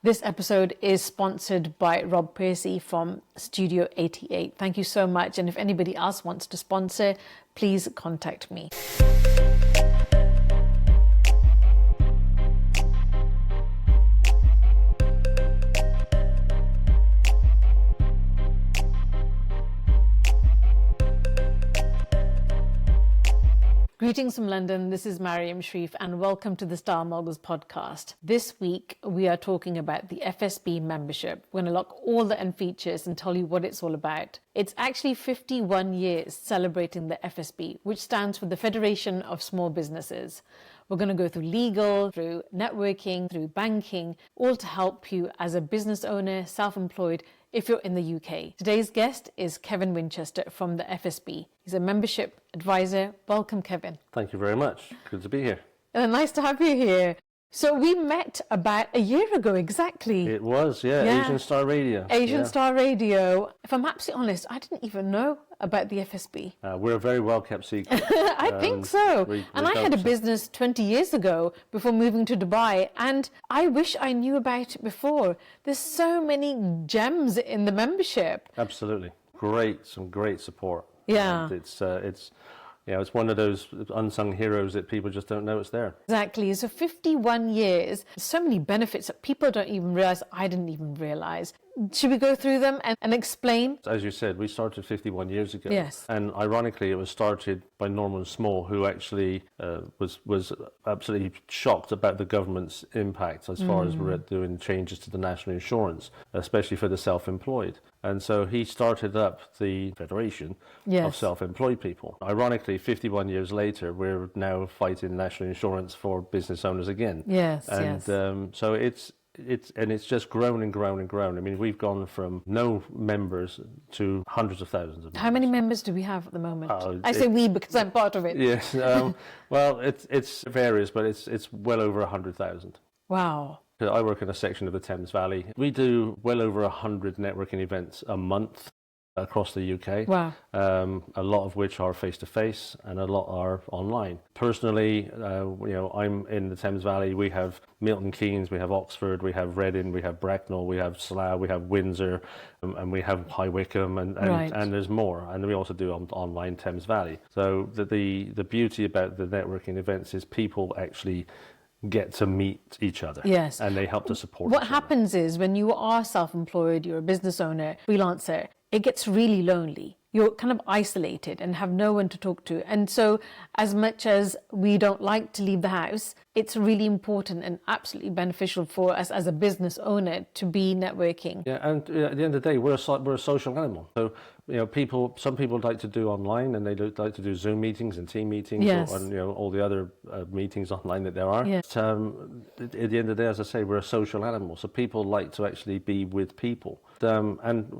This episode is sponsored by Rob Percy from Studio 88. Thank you so much. And if anybody else wants to sponsor, please contact me. Greetings from London, this is Maryum, Sharif, and welcome to the Star Moguls podcast. This week, we are talking about the FSB membership. We're going to lock all the end features and tell you what it's all about. It's actually 51 years celebrating the FSB, which stands for the Federation of Small Businesses. We're going to go through legal, through networking, through banking, all to help you as a business owner, self-employed, if you're in the UK. Today's guest is Kevin Winchester from the FSB. He's a membership advisor. Welcome, Kevin. Thank you very much. Good to be here. Nice to have you here. So we met about a year ago, exactly. It was, yeah. Asian Star Radio. Asian Star Radio. If I'm absolutely honest, I didn't even know about the FSB. We're a very well-kept secret. I think so. And I had a business 20 years ago before moving to Dubai, and I wish I knew about it before. There's so many gems in the membership. Absolutely. Some great support. Yeah. And it's one of those unsung heroes that people just don't know it's there. Exactly. So 51 years, so many benefits that people don't even realize. I didn't even realize. Should we go through them and explain? As you said, we started 51 years ago. Yes. And ironically, it was started by Norman Small, who actually was absolutely shocked about the government's impact as far as we're doing changes to the national insurance, especially for the self-employed. And so he started up the Federation of Self-Employed People. Ironically, 51 years later, we're now fighting national insurance for business owners again. Yes, so it's just grown and grown and grown. I mean, we've gone from no members to hundreds of thousands of members. How many members do we have at the moment? I say we because I'm part of it. Yes. Well, it's varies, but it's well over 100,000. Wow. I work in a section of the Thames Valley. We do well over 100 networking events a month across the UK. Wow. A lot of which are face-to-face and a lot are online. Personally, I'm in the Thames Valley. We have Milton Keynes, we have Oxford, we have Reading, we have Bracknell, we have Slough, we have Windsor, and we have High Wycombe, and there's more. And we also do online Thames Valley. So the beauty about the networking events is people actually get to meet each other. Yes. And they help to support What each happens is when you are self-employed, you're a business owner, freelancer, it gets really lonely. You're kind of isolated and have no one to talk to. And so as much as we don't like to leave the house, it's really important and absolutely beneficial for us as a business owner to be networking. Yeah, and at the end of the day, we're a social animal. So, some people like to do online, and they like to do Zoom meetings and team meetings, and all the other meetings online that there are. Yes. But, at the end of the day, as I say, we're a social animal. So people like to actually be with people. And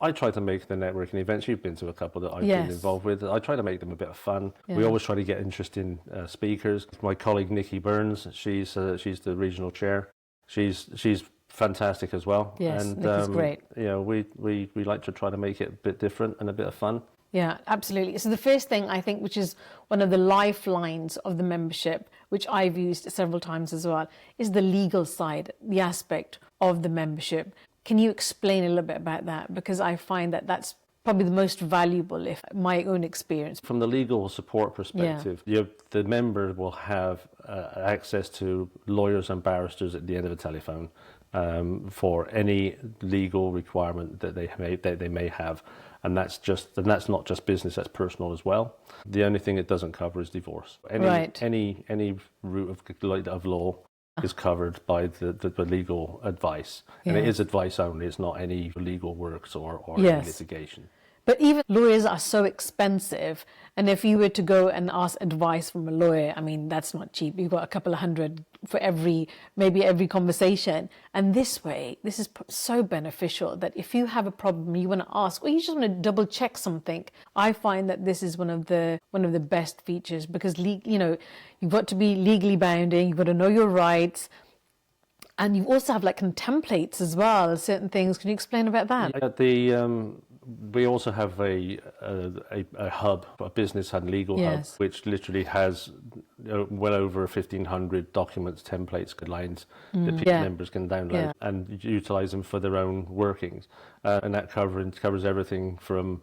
I try to make the networking events. You've been to a couple that I've been involved with. I try to make them a bit of fun. Yeah. We always try to get interesting speakers. My colleague Nikki Burns, she's the regional chair. She's fantastic as well. Yes, and Nikki's great. We like to try to make it a bit different and a bit of fun. Yeah, absolutely. So the first thing I think, which is one of the lifelines of the membership, which I've used several times as well, is the legal side, the aspect of the membership. Can you explain a little bit about that? Because I find that that's probably the most valuable, if my own experience. From the legal support perspective, the member will have access to lawyers and barristers at the end of the telephone for any legal requirement that they may have. And that's not just business, that's personal as well. The only thing it doesn't cover is divorce. Any route of law is covered by the legal advice. And it is advice only, it's not any legal works or any litigation. But even lawyers are so expensive, and if you were to go and ask advice from a lawyer, I mean, that's not cheap. You've got a couple of hundred for every conversation. And this way, this is so beneficial that if you have a problem you want to ask, or you just want to double check something, I find that this is one of the best features, because you've got to be legally bounding, you've got to know your rights. And you also have templates as well, certain things. Can you explain about that? Yeah, we also have a hub, a business and legal hub, which literally has well over 1,500 documents, templates, guidelines that members can download and utilize them for their own workings. And that covers everything from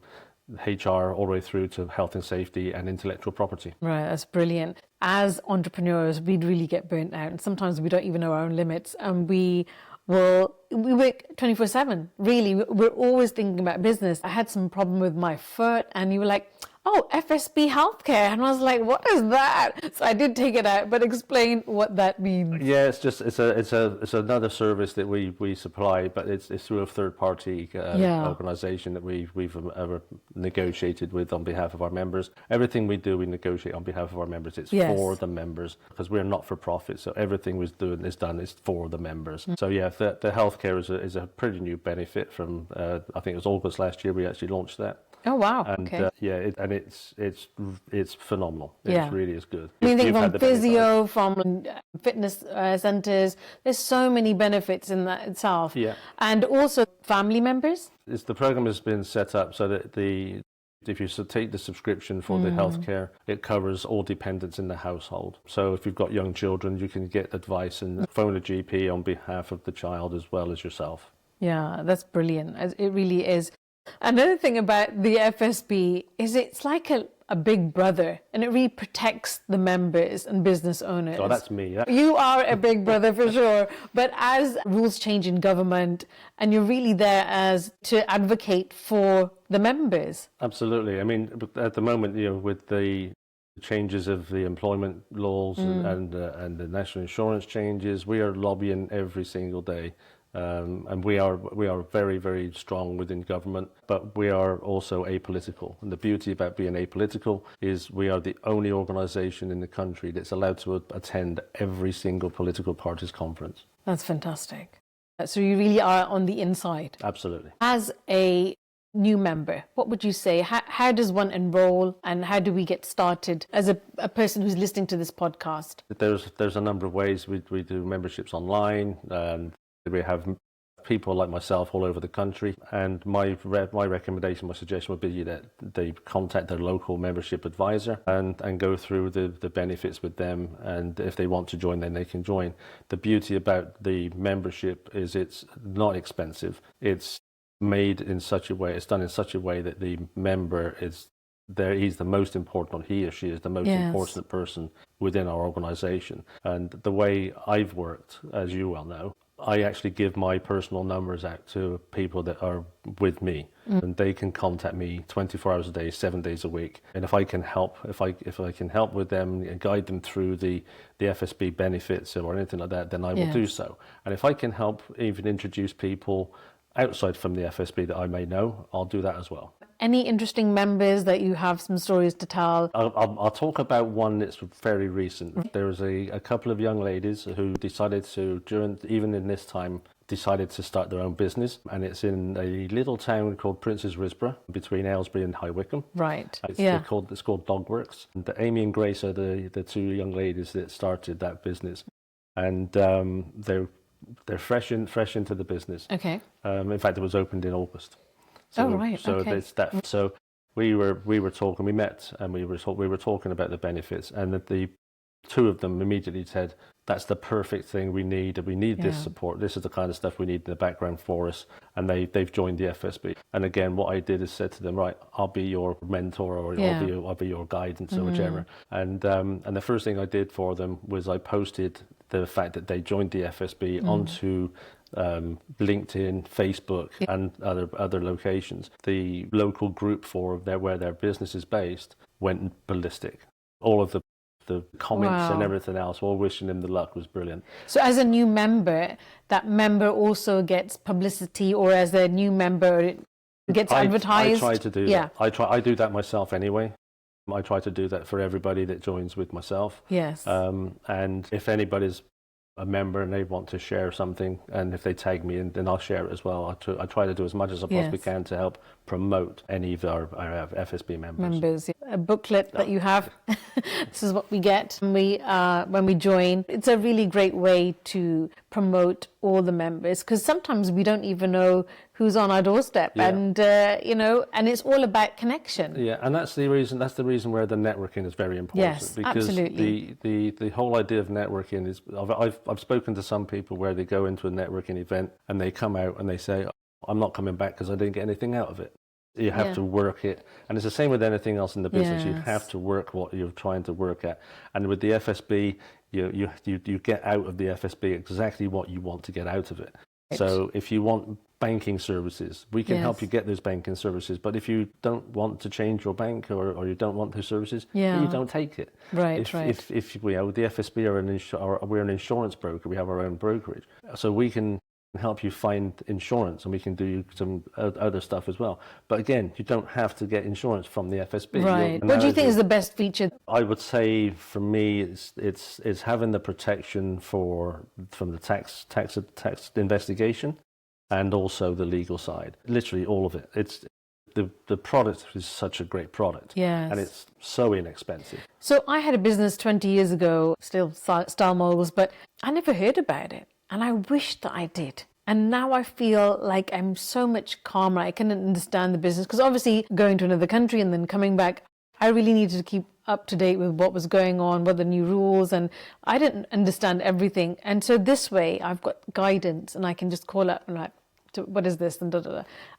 HR all the way through to health and safety and intellectual property. Right, that's brilliant. As entrepreneurs, we'd really get burnt out, and sometimes we don't even know our own limits, and we work 24/7. Really, we're always thinking about business. I had some problem with my foot, and you were like, "Oh, FSB healthcare," and I was like, "What is that?" So I did take it out, but explain what that means. Yeah, it's another service that we supply, but it's through a third party organisation that we've negotiated with on behalf of our members. Everything we do, we negotiate on behalf of our members. It's for the members, because we're not for profit. So everything is done is for the members. So yeah, the healthcare is a pretty new benefit from I think it was August last year we actually launched that. Oh wow! And it's phenomenal. It really is good. Anything from physio, from fitness centers. There's so many benefits in that itself. Yeah. And also family members. The program has been set up so that if you take the subscription for the healthcare, it covers all dependents in the household. So if you've got young children, you can get advice and phone a GP on behalf of the child as well as yourself. Yeah, that's brilliant. It really is. Another thing about the FSB is it's like a big brother, and it really protects the members and business owners. Oh, that's me. You are a big brother for sure. But as rules change in government, and you're really there to advocate for the members. Absolutely. I mean, at the moment, with the changes of the employment laws and the national insurance changes, we are lobbying every single day. And we are very, very strong within government, but we are also apolitical. And the beauty about being apolitical is we are the only organisation in the country that's allowed to attend every single political party's conference. That's fantastic. So you really are on the inside. Absolutely. As a new member, what would you say? How does one enroll, and how do we get started as a person who's listening to this podcast? There's a number of ways. We do memberships online, and we have people like myself all over the country, and my recommendation, my suggestion would be that they contact their local membership advisor and go through the benefits with them, and if they want to join, then they can join. The beauty about the membership is it's not expensive. It's made in such a way, it's done in such a way that the member is there, he's the most important, or he or she is the most important person within our organisation. And the way I've worked, as you well know, I actually give my personal numbers out to people that are with me, and they can contact me 24 hours a day, 7 days a week. And if I can help, if I can help with them and guide them through the FSB benefits or anything like that, then I will do so. And if I can help even introduce people outside from the FSB that I may know, I'll do that as well. Any interesting members that you have some stories to tell? I'll talk about one that's very recent. There was a couple of young ladies who decided to, even in this time, decided to start their own business, and it's in a little town called Princes Risborough, between Aylesbury and High Wycombe. Right. It's called Dogworks. And Amy and Grace are the two young ladies that started that business, and they're fresh into the business. Okay. In fact, it was opened in August. So, So we were talking. We met and we were talking about the benefits, and that the two of them immediately said, "That's the perfect thing we need. We need this support. This is the kind of stuff we need in the background for us." And they've joined the FSB. And again, what I did is said to them, "Right, I'll be your mentor, or I'll be your guidance, or whichever." And the first thing I did for them was I posted the fact that they joined the FSB onto LinkedIn, Facebook, and other locations. The local group where their business is based went ballistic. All of the comments and everything else, all wishing them the luck, was brilliant. So as a new member, that member also gets publicity, or as a new member it gets advertised? I try to do that. I do that myself anyway. I try to do that for everybody that joins with myself. Yes. And if anybody's a member and they want to share something, and if they tag me in, then I'll share it as well. I try to do as much as I possibly can to help promote any of our FSB members. A booklet that you have. This is what we get when we join. It's a really great way to promote all the members? Because sometimes we don't even know who's on our doorstep, and and it's all about connection. Yeah, and that's the reason. That's the reason where the networking is very important. Yes, because absolutely. the whole idea of networking is. I've spoken to some people where they go into a networking event and they come out and they say, "I'm not coming back because I didn't get anything out of it." You have to work it, and it's the same with anything else in the business. You have to work what you're trying to work at, and with the FSB, you get out of the FSB exactly what you want to get out of it. Right. So if you want banking services, we can help you get those banking services. But if you don't want to change your bank or you don't want those services, you don't take it. Right, if we are the FSB we're an insurance broker, we have our own brokerage, so we can help you find insurance, and we can do some other stuff as well. But again, you don't have to get insurance from the FSB. Right. What do you think is the best feature? I would say for me, it's having the protection from the tax investigation, and also the legal side. Literally all of it. It's the product is such a great product. Yes. And it's so inexpensive. So I had a business 20 years ago, still Style Moguls, but I never heard about it. And I wish that I did. And now I feel like I'm so much calmer. I can understand the business. Because obviously going to another country and then coming back, I really needed to keep up to date with what was going on, what the new rules, and I didn't understand everything. And so this way I've got guidance and I can just call up and like, what is this, and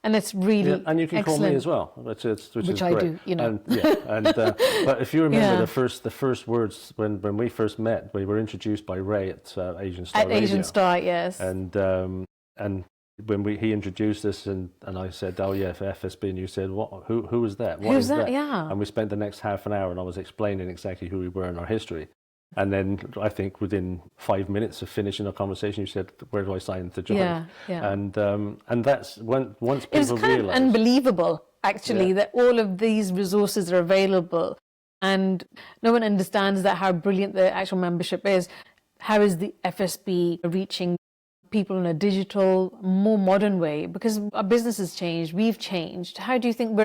and it's really and you can excellent. Call me as well, which is I great. do, And, but if you remember the first words when we first met, we were introduced by Ray at Asian Star Radio. Asian Star, yes. And when he introduced us, and I said, "Oh yeah, for FSB," and you said, "What? Who is that? What is that?" Yeah. And we spent the next half an hour, and I was explaining exactly who we were and our history. And then I think within 5 minutes of finishing our conversation, you said, "Where do I sign to join?" Yeah. And that's once people it was kind realize, of unbelievable, actually, that all of these resources are available, and no one understands that how brilliant the actual membership is. How is the FSB reaching people in a digital, more modern way? Because our business has changed, we've changed. How do you think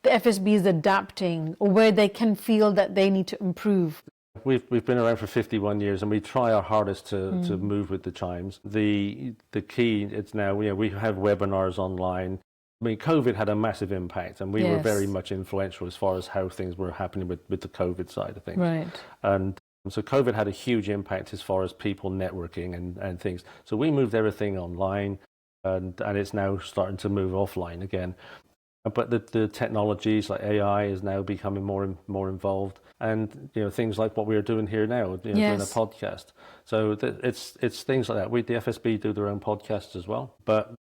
the FSB is adapting, or where they can feel that they need to improve? We've been around for 51 years, and we try our hardest to move with the chimes. The key is now we have webinars online. I mean, COVID had a massive impact, and we were very much influential as far as how things were happening with the COVID side of things. Right. And so COVID had a huge impact as far as people networking and things. So we moved everything online, and it's now starting to move offline again. But the technologies like AI is now becoming more involved, and things like what we are doing here now, doing a podcast. So it's things like that. The FSB do their own podcasts as well, but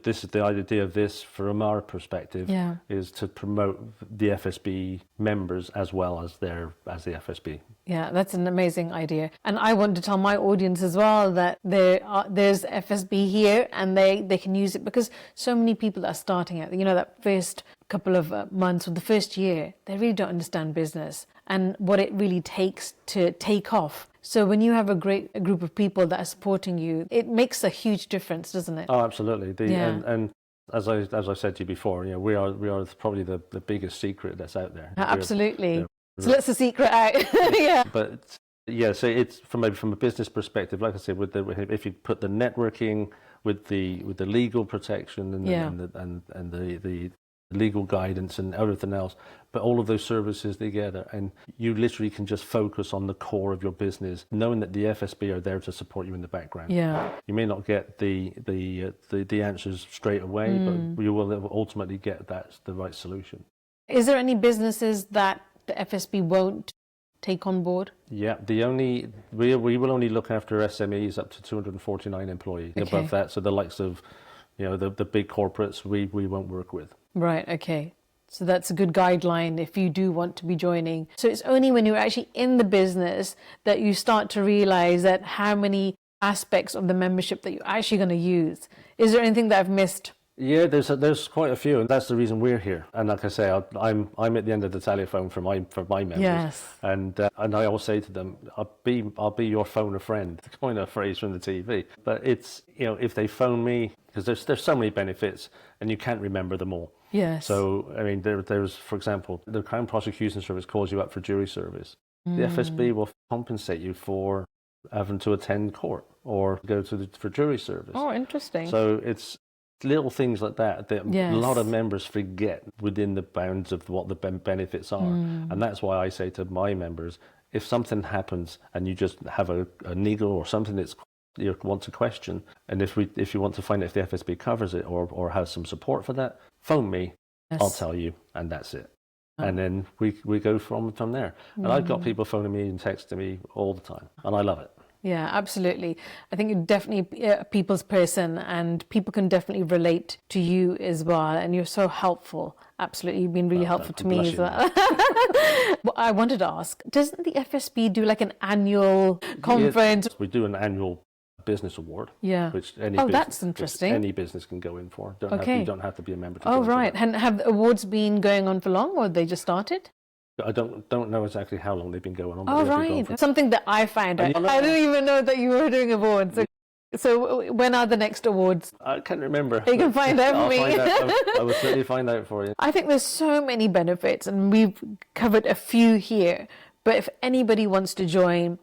this is the idea of this from our perspective is to promote the FSB members as well as the FSB. Yeah, that's an amazing idea. And I want to tell my audience as well that there's FSB here, and they can use it, because so many people are starting out, that first couple of months or the first year, they really don't understand business and what it really takes to take off. So when you have a group of people that are supporting you, it makes a huge difference, doesn't it? Oh, absolutely. And as I said to you before, we are probably the biggest secret that's out there. Absolutely. So let's the secret out. Yeah. But so it's from a business perspective, like I said, if you put the networking with the legal protection and the legal guidance and everything else, but all of those services together, and you literally can just focus on the core of your business, knowing that the FSB are there to support you in the background. Yeah. You may not get the answers straight away, but you will ultimately get the right solution. Is there any businesses that the FSB won't take on board? Yeah, we will only look after SMEs up to 249 employees. Okay. Above that, so the likes of the big corporates we won't work with. Right, okay. So that's a good guideline if you do want to be joining. So it's only when you're actually in the business that you start to realize that how many aspects of the membership that you're actually going to use. Is there anything that I've missed? Yeah, there's quite a few, and that's the reason we're here. And like I say, I'm at the end of the telephone for my members. Yes. And I always say to them, I'll be your phone a friend. It's kind of a phrase from the TV, but it's if they phone me, because there's so many benefits, and you can't remember them all. Yes. So I mean, there's, for example, the Crown Prosecution Service calls you up for jury service. The FSB will compensate you for having to attend court. or go for jury service. Oh, interesting. So it's little things like that that a lot of members forget within the bounds of what the benefits are. And that's why I say to my members, if something happens and you just have a niggle or something that's you want to question, and if you want to find out if the FSB covers it or has some support for that, phone me. I'll tell you, and that's it. And then we go from there. And I've got people phoning me and texting me all the time, and I love it. Yeah, absolutely. I think you're definitely a people's person, and people can definitely relate to you as well. And you're so helpful. Absolutely. You've been really helpful to me as well. Well, I wanted to ask, doesn't the FSB do like an annual conference? We do an annual business award, which that's interesting. Any business can go in for. You don't have to be a member to Oh, right. And have the awards been going on for long, or they just started? I don't know exactly how long they've been going on. Oh, right. Something that I found out. I didn't even know that you were doing awards. So when are the next awards? I can't remember. You can find out for me. I will certainly find out for you. I think there's so many benefits, and we've covered a few here. But if anybody wants to join,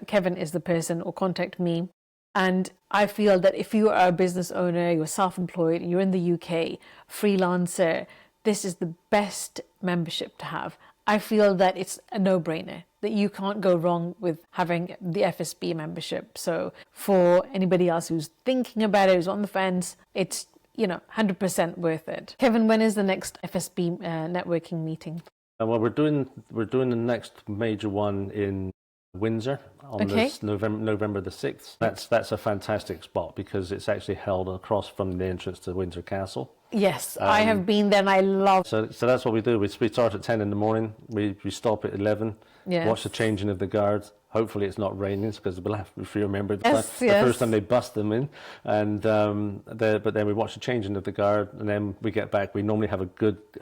Kevin is the person, or contact me. And I feel that if you are a business owner, you're self-employed, you're in the UK, freelancer, this is the best membership to have. I feel that it's a no-brainer, that you can't go wrong with having the FSB membership. So for anybody else who's thinking about it, who's on the fence, it's 100% worth it. Kevin, when is the next FSB networking meeting? Well, we're doing the next major one in Windsor on this November the 6th. That's a fantastic spot because it's actually held across from the entrance to Windsor Castle. Yes, I have been there and I love. So that's what we do. We start at 10 in the morning. We stop at 11. Watch the changing of the guards. Hopefully it's not raining because if you remember the first time they bust them in, and but then we watch the changing of the guard, and then we get back. We normally have a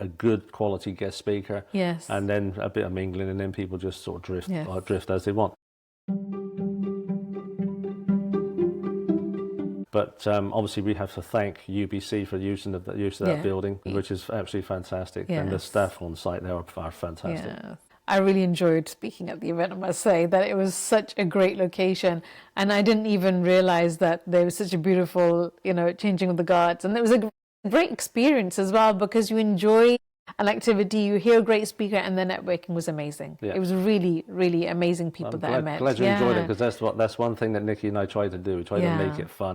good quality guest speaker. Yes. And then a bit of mingling, and then people just sort of drift as they want. But obviously we have to thank UBC for use of that building, which is absolutely fantastic. Yes. And the staff on site there are fantastic. Yeah. I really enjoyed speaking at the event, I must say, that it was such a great location. And I didn't even realize that there was such a beautiful, changing of the guards. And it was a great experience as well, because you enjoy an activity, you hear a great speaker, and the networking was amazing. Yeah. It was really, really amazing people that I met. I'm glad you enjoyed it, because that's one thing that Nikki and I tried to do. We tried to make it fun.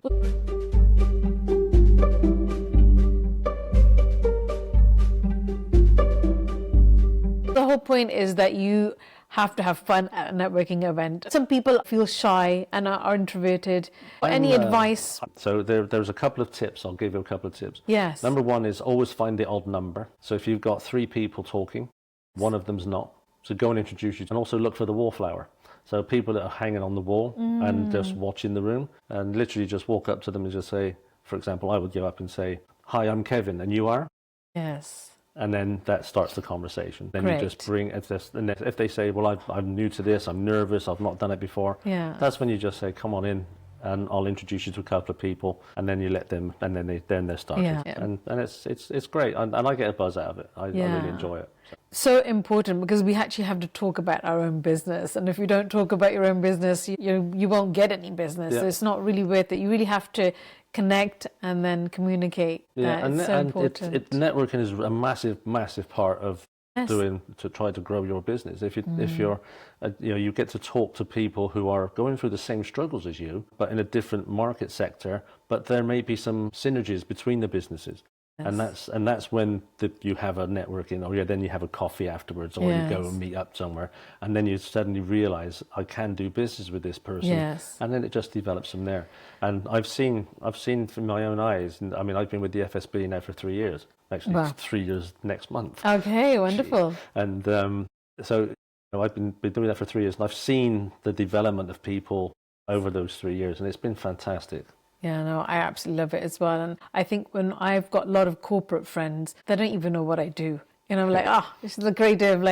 The whole point is that you have to have fun at a networking event. Some people feel shy and are introverted. Any advice? So there's a couple of tips. I'll give you a couple of tips. Yes. Number one is always find the odd number. So if you've got 3 people talking, one of them's not. So go and introduce you. And also look for the wallflower. So people that are hanging on the wall and just watching the room, and literally just walk up to them and just say, for example, I would go up and say, "Hi, I'm Kevin, and you are?" Yes. And then that starts the conversation. Then you just bring it. And if they say, "Well, I'm new to this, I'm nervous, I've not done it before," that's when you just say, "Come on in, and I'll introduce you to a couple of people," and then you let them, and then they're started. Yeah. And it's great, and I get a buzz out of it. I really enjoy it. So important, because we actually have to talk about our own business, and if you don't talk about your own business, you won't get any business. So it's not really worth it. You really have to connect and then communicate. It's so important. Networking is a massive part of to try to grow your business. If you're you get to talk to people who are going through the same struggles as you, but in a different market sector, but there may be some synergies between the businesses. Yes. And that's when you have a networking, or then you have a coffee afterwards, or you go and meet up somewhere, and then you suddenly realize, I can do business with this person, and then it just develops from there. And I've seen from my own eyes. I mean, I've been with the FSB now for 3 years. Actually, 3 years next month. Okay, wonderful. And so I've been doing that for 3 years, and I've seen the development of people over those 3 years, and it's been fantastic. Yeah, no, I absolutely love it as well. And I think when I've got a lot of corporate friends, they don't even know what I do. Like, this is a great day of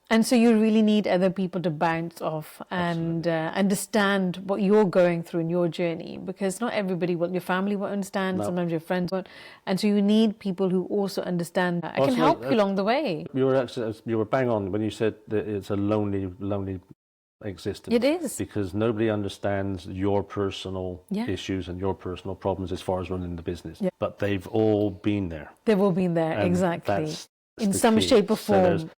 and so you really need other people to bounce off and understand what you're going through in your journey, because not everybody will. Your family won't understand, sometimes your friends won't. And so you need people who also understand that. I can help you along the way. You were bang on when you said that it's a lonely existence. It is. Because nobody understands your personal Yeah. issues and your personal problems as far as running the business. Yeah. But they've all been there. They've all been there, And exactly. that's In the some key. shape or So form.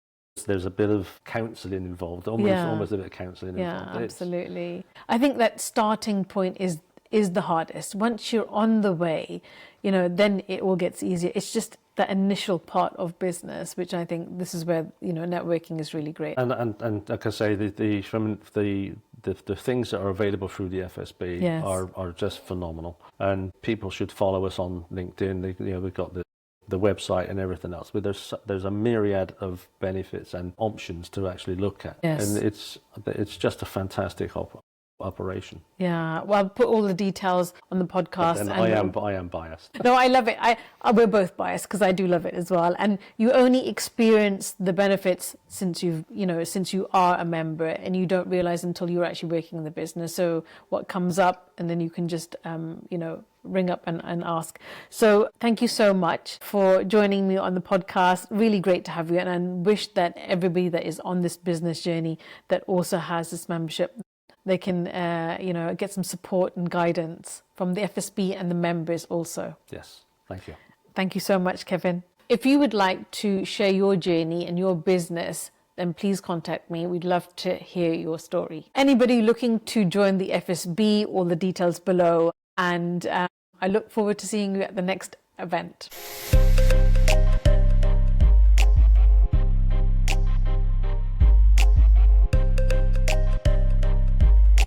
there's a bit of counselling involved, almost a bit of counselling Yeah, involved. absolutely. I think that starting point is the hardest. Once you're on the way, then it all gets easier. It's just the initial part of business, which I think this is where networking is really great. And like I say, the things that are available through the FSB Yes. are just phenomenal, and people should follow us on LinkedIn. We've got the website and everything else, but there's a myriad of benefits and options to actually look at. Yes. And it's just a fantastic operation. Yeah, well, I'll put all the details on the podcast. And I am biased. No, I love it. We're both biased because I do love it as well. And you only experience the benefits since you are a member, and you don't realize until you're actually working in the business. So what comes up, and then you can just ring up and ask. So thank you so much for joining me on the podcast. Really great to have you, and I wish that everybody that is on this business journey that also has this membership, they can, get some support and guidance from the FSB and the members also. Yes, thank you. Thank you so much, Kevin. If you would like to share your journey and your business, then please contact me. We'd love to hear your story. Anybody looking to join the FSB, all the details below. And I look forward to seeing you at the next event.